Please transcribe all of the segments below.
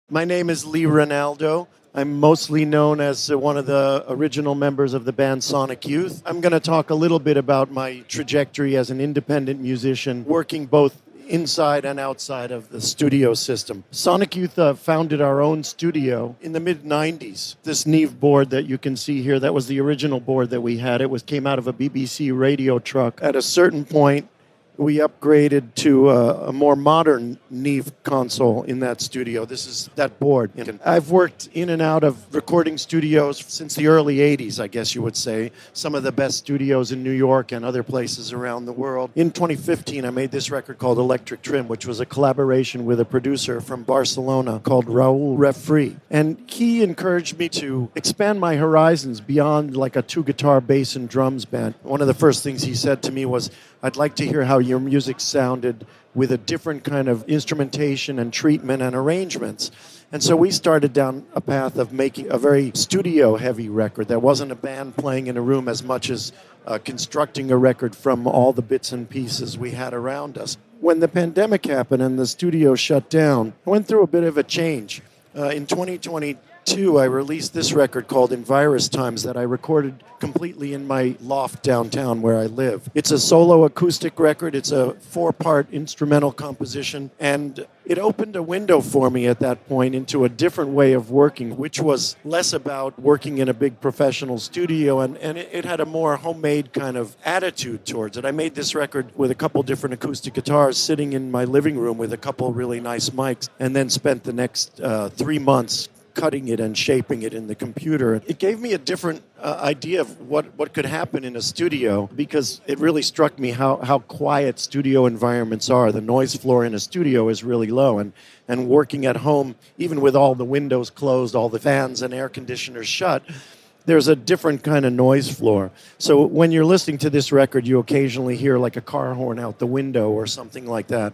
My name is Lee Ranaldo. I'm mostly known as one of the original members of the band Sonic Youth. I'm going to talk a little bit about my trajectory as an independent musician, working both inside and outside of the studio system. Sonic Youth founded our own studio in the mid-90s. This Neve board that you can see here, that was the original board that we had. Came out of a BBC radio truck. At a certain point, we upgraded to a more modern Neve console in that studio. This is that board. I've worked in and out of recording studios since the early 80s, I guess you would say. Some of the best studios in New York and other places around the world. In 2015, I made this record called Electric Trim, which was a collaboration with a producer from Barcelona called Raul Refri. And he encouraged me to expand my horizons beyond like a two-guitar bass and drums band. One of the first things he said to me was, I'd like to hear how your music sounded with a different kind of instrumentation and treatment and arrangements. And so we started down a path of making a very studio-heavy record that wasn't a band playing in a room as much as constructing a record from all the bits and pieces we had around us. When the pandemic happened and the studio shut down, I went through a bit of a change. In 2022, I released this record called In Virus Times that I recorded completely in my loft downtown where I live. It's a solo acoustic record. It's a 4-part instrumental composition. And it opened a window for me at that point into a different way of working, which was less about working in a big professional studio, and it had a more homemade kind of attitude towards it. I made this record with a couple different acoustic guitars sitting in my living room with a couple really nice mics, and then spent the next 3 months cutting it and shaping it in the computer. It gave me a different idea of what could happen in a studio, because it really struck me how quiet studio environments are. The noise floor in a studio is really low, and working at home, even with all the windows closed, all the fans and air conditioners shut, there's a different kind of noise floor. So when you're listening to this record, you occasionally hear like a car horn out the window or something like that.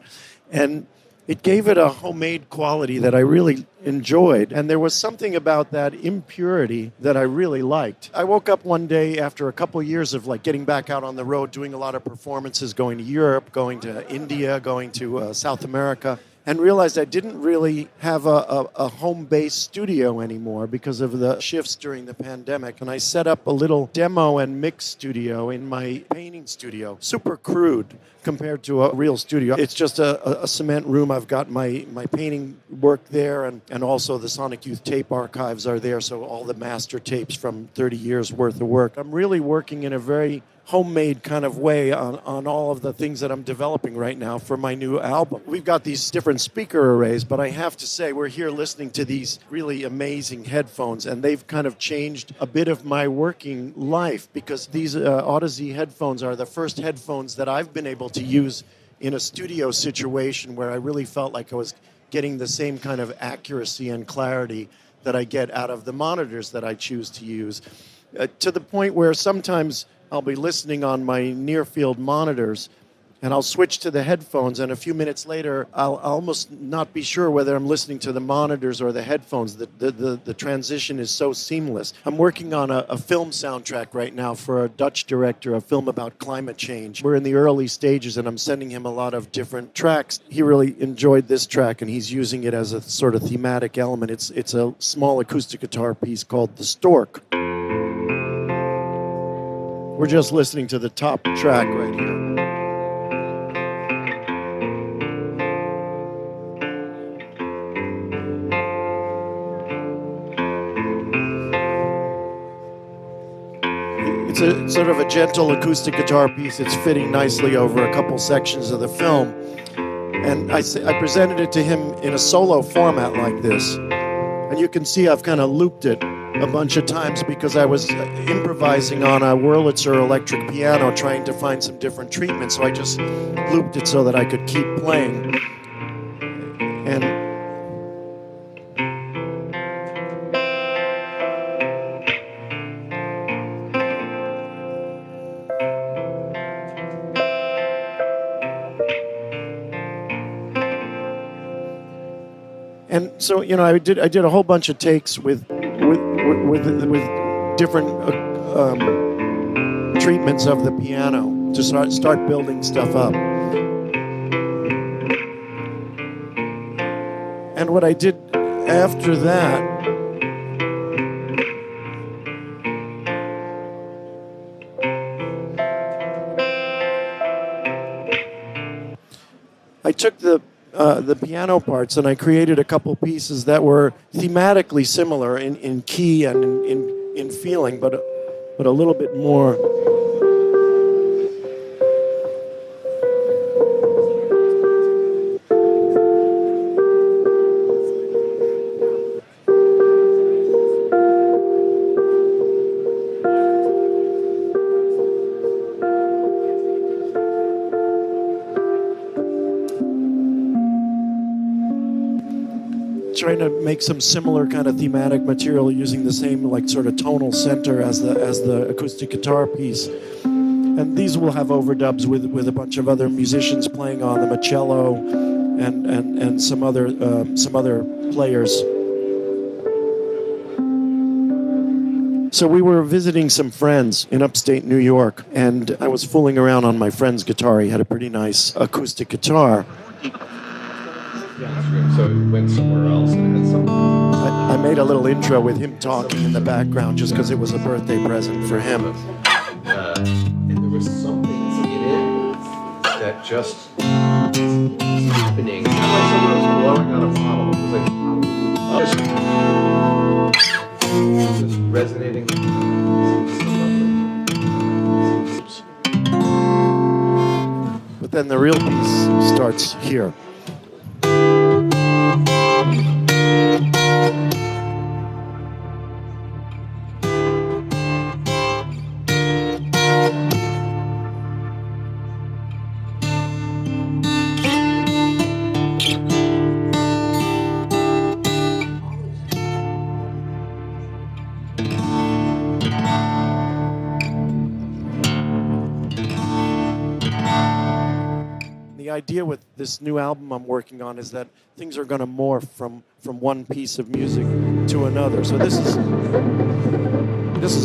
And it gave it a homemade quality that I really enjoyed. And there was something about that impurity that I really liked. I woke up one day after a couple years of like getting back out on the road, doing a lot of performances, going to Europe, going to India, going to South America, and realized I didn't really have a home-based studio anymore because of the shifts during the pandemic. And I set up a little demo and mix studio in my painting studio. Super crude compared to a real studio. It's just a cement room. I've got my painting work there, and also the Sonic Youth tape archives are there, so all the master tapes from 30 years worth of work. I'm really working in a very homemade kind of way on all of the things that I'm developing right now for my new album. We've got these different speaker arrays, but I have to say we're here listening to these really amazing headphones, and they've kind of changed a bit of my working life, because these Audeze headphones are the first headphones that I've been able to use in a studio situation where I really felt like I was getting the same kind of accuracy and clarity that I get out of the monitors that I choose to use, to the point where sometimes I'll be listening on my near-field monitors, and I'll switch to the headphones, and a few minutes later, I'll almost not be sure whether I'm listening to the monitors or the headphones. The transition is so seamless. I'm working on a film soundtrack right now for a Dutch director, a film about climate change. We're in the early stages, and I'm sending him a lot of different tracks. He really enjoyed this track, and he's using it as a sort of thematic element. It's a small acoustic guitar piece called The Stork. We're just listening to the top track right here. It's a sort of a gentle acoustic guitar piece. It's fitting nicely over a couple sections of the film. And I presented it to him in a solo format like this. And you can see I've kind of looped it a bunch of times because I was improvising on a Wurlitzer electric piano, trying to find some different treatment. So I just looped it so that I could keep playing. And so, you know, I did a whole bunch of takes with different treatments of the piano to start building stuff up. And what I did after that, I took the piano parts and I created a couple pieces that were thematically similar in key and in feeling, but a little bit more. Trying to make some similar kind of thematic material using the same like sort of tonal center as the acoustic guitar piece. And these will have overdubs with a bunch of other musicians playing on them, a cello and some other players. So we were visiting some friends in upstate New York, and I was fooling around on my friend's guitar. He had a pretty nice acoustic guitar. So it went somewhere else and it had something. I made a little intro with him talking in the background just because it was a birthday present for him. And there was something in it that just was happening. It's like someone was blowing on a bottle. It was like just resonating. But then the real piece starts here. The idea with this new album I'm working on is that things are going to morph from one piece of music to another. So this is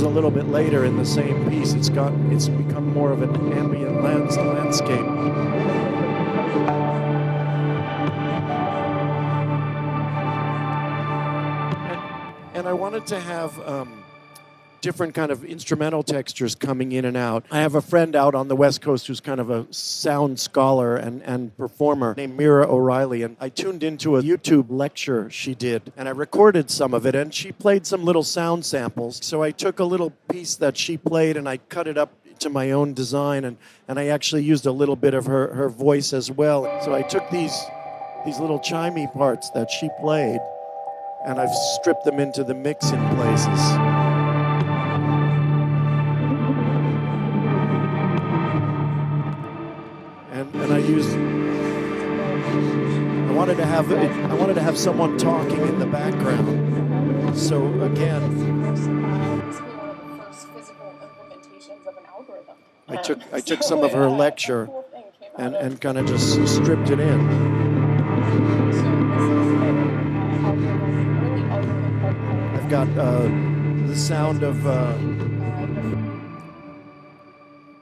a little bit later in the same piece. It's become more of an ambient landscape. And I wanted to have different kind of instrumental textures coming in and out. I have a friend out on the West Coast who's kind of a sound scholar and performer named Mira O'Reilly, and I tuned into a YouTube lecture she did, and I recorded some of it, and she played some little sound samples. So I took a little piece that she played and I cut it up to my own design, and I actually used a little bit of her voice as well. So I took these little chimey parts that she played, and I've stripped them into the mix in places. And I wanted to have someone talking in the background. So again, I took some of her lecture and kind of just stripped it in. I've got the sound of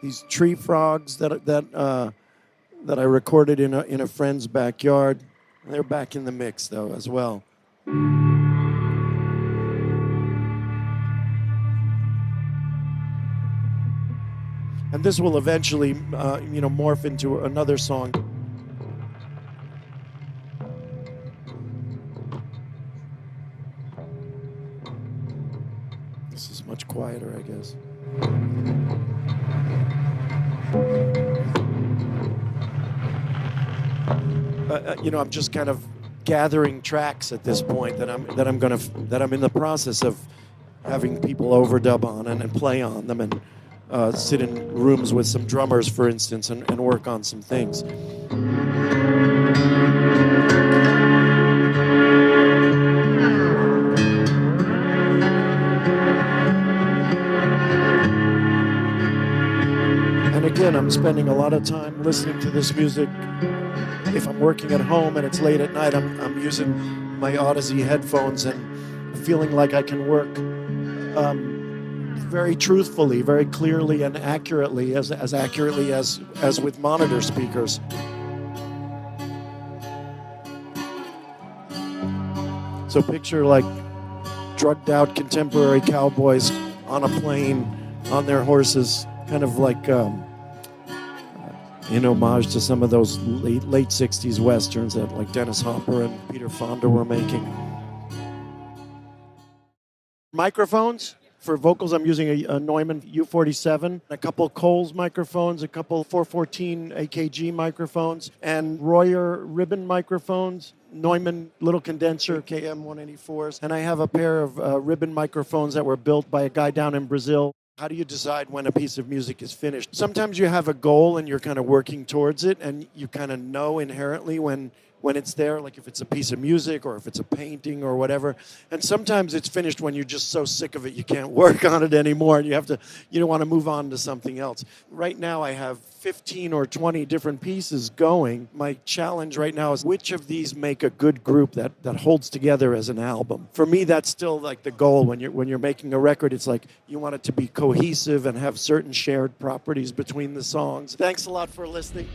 these tree frogs that I recorded in a friend's backyard. They're back in the mix though as well. And this will eventually, morph into another song. This is much quieter, I guess. I'm just kind of gathering tracks at this point that I'm in the process of having people overdub on and play on them and sit in rooms with some drummers, for instance, and work on some things. And again, I'm spending a lot of time listening to this music. If I'm working at home and it's late at night, I'm using my Audeze headphones and feeling like I can work very truthfully, very clearly and accurately, as accurately as with monitor speakers. So picture like drugged out contemporary cowboys on a plane on their horses, kind of like in homage to some of those late 60s westerns that like Dennis Hopper and Peter Fonda were making. Microphones. For vocals, I'm using a Neumann U47, a couple Coles microphones, a couple 414 AKG microphones, and Royer ribbon microphones, Neumann little condenser KM184s, and I have a pair of ribbon microphones that were built by a guy down in Brazil. How do you decide when a piece of music is finished? Sometimes you have a goal and you're kind of working towards it, and you kind of know inherently when it's there, like if it's a piece of music or if it's a painting or whatever. And sometimes it's finished when you're just so sick of it you can't work on it anymore and you don't want to move on to something else. Right now I have 15 or 20 different pieces going. My challenge right now is which of these make a good group that holds together as an album. For me, that's still like the goal when you're making a record. It's like you want it to be cohesive and have certain shared properties between the songs. Thanks a lot for listening.